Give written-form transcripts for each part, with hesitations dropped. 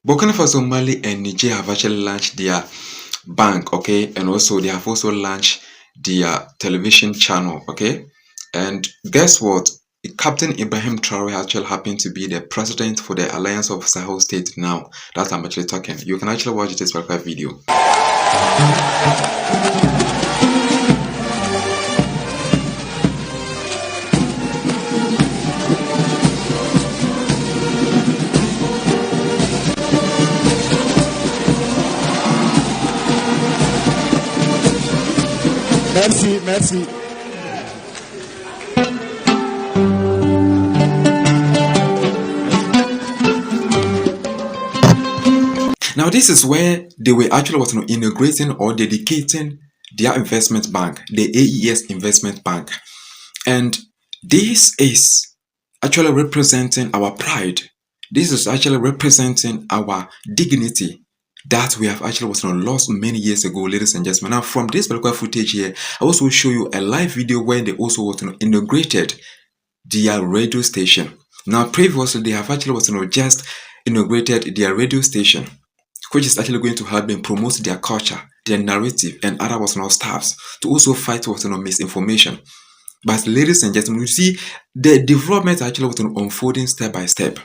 Burkina Faso, Mali, and Niger have actually launched their bank, okay, and also they have also launched their television channel, okay. And guess what? Captain Ibrahim Traoré actually happened to be the president for the Alliance of Sahel States now that I'm actually talking. You can actually watch this video. Merci. Now this is where they were actually inaugurating or dedicating their investment bank, the AES Investment Bank. And this is actually representing our pride. This is actually representing our dignity that we have actually lost many years ago, ladies and gentlemen. Now from this particular footage here, I also show you a live video where they also inaugurated their radio station. Now previously they have actually just inaugurated their radio station, which is actually going to help them promote their culture, their narrative, and other staffs to also fight misinformation. But ladies and gentlemen, you see the development actually unfolding step by step.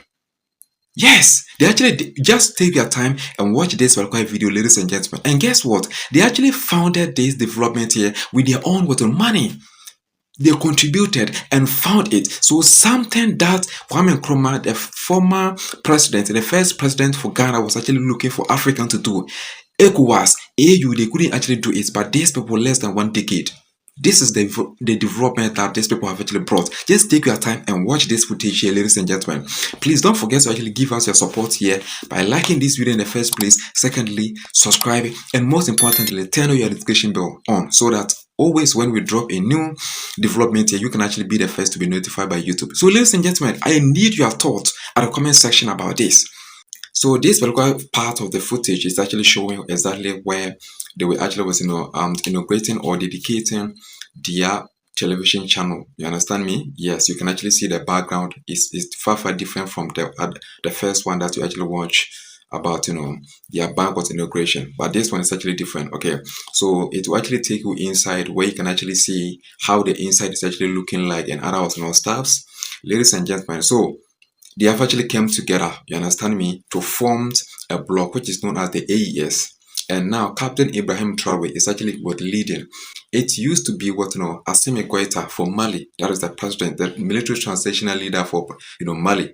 Yes, they actually just take your time and watch this video, ladies and gentlemen. And guess what? They actually founded this development here with their own money. They contributed and found it. So something that Kwame Nkrumah, the former president, the first president for Ghana, was actually looking for Africans to do. ECOWAS, AU, they couldn't actually do it, but these people less than 1 decade. This is the development that these people have actually brought. Just take your time and watch this footage here, ladies and gentlemen. Please don't forget to actually give us your support here by liking this video in the first place. Secondly, subscribe, and most importantly, turn on your notification bell on so that always when we drop a new development here, you can actually be the first to be notified by YouTube. So ladies and gentlemen, I need your thoughts at the comment section about this. So this particular part of the footage is actually showing exactly where they were actually inaugurating or dedicating their television channel. You understand me? Yes, you can actually see the background is far different from the first one that you actually watch about their bank inauguration, but this one is actually different. Okay, so it will actually take you inside where you can actually see how the inside is actually looking like and other staffs, ladies and gentlemen. So they have actually come together, you understand me, to form a bloc which is known as the AES. And now Captain Ibrahim Traoré is actually leading. It used to be Assimi Goïta for Mali, that is the president, the military transitional leader for Mali.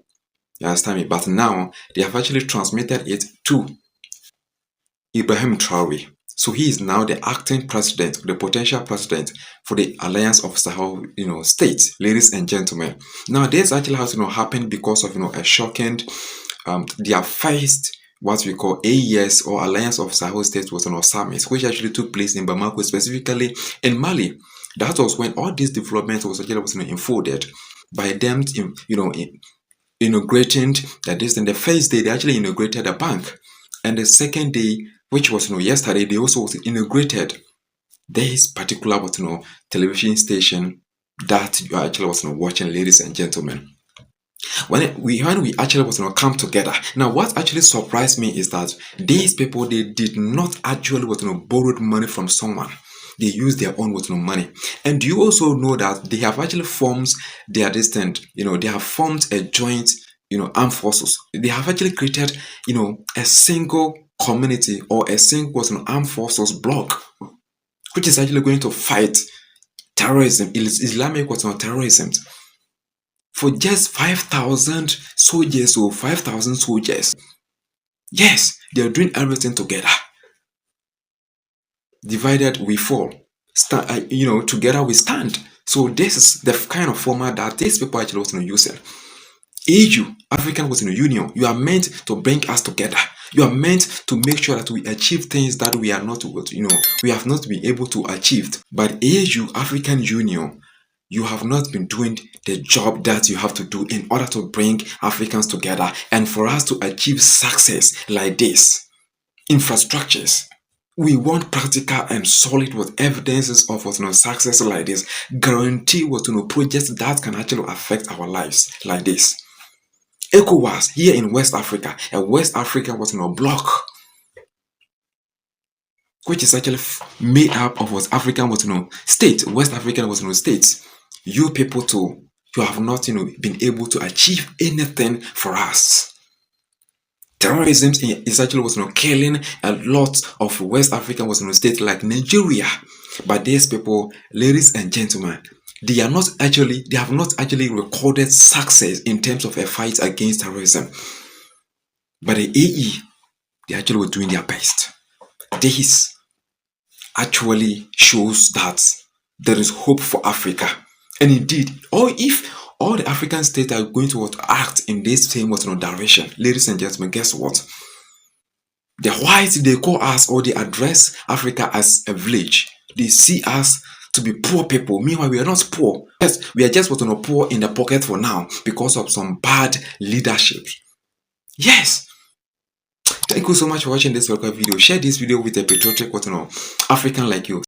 You understand me? But now they have actually transmitted it to Ibrahim Traoré. So he is now the acting president, the potential president for the Alliance of Sahel, states, ladies and gentlemen. Now this actually has happened because of a shocking their first what we call AES or Alliance of Sahel States was summit, which actually took place in Bamako, specifically in Mali. That was when all this development was actually unfolded by them, inaugurating that this. And the first day they actually inaugurated a bank, and the second day, which was yesterday, they also inaugurated this particular television station that you actually watching, ladies and gentlemen. When we actually come together. Now what actually surprised me is that these people, they did not actually borrowed money from someone. They use their own money. And you also know that they have actually formed their they have formed a joint armed forces. They have actually created a single community or a single armed forces bloc, which is actually going to fight terrorism, Islamic terrorism, for just 5,000 soldiers or 5,000 soldiers. Yes, they are doing everything together. Divided we fall. Together we stand. So this is the kind of format that these people actually using. AU, African Union, you are meant to bring us together. You are meant to make sure that we achieve things that we are not, we have not been able to achieve. But AU, African Union, you have not been doing the job that you have to do in order to bring Africans together and for us to achieve success like this. Infrastructures. We want practical and solid with evidences of success like this. Guarantee projects that can actually affect our lives like this. ECOWAS here in West Africa, and West Africa was in a block, which is actually made up of West African states. West African states. You people too, you have not been able to achieve anything for us. Terrorism is actually killing a lot of West African states like Nigeria. But these people, ladies and gentlemen, they have not actually recorded success in terms of a fight against terrorism. But the AE, they actually were doing their best. This actually shows that there is hope for Africa. And indeed, or if all the African states are going to act in this same direction, ladies and gentlemen, guess what? The whites, they call us, or they address Africa as a village. They see us to be poor people. Meanwhile, we are not poor. Yes, we are just poor in the pocket for now because of some bad leadership. Yes. Thank you so much for watching this video. Share this video with a patriotic African like you.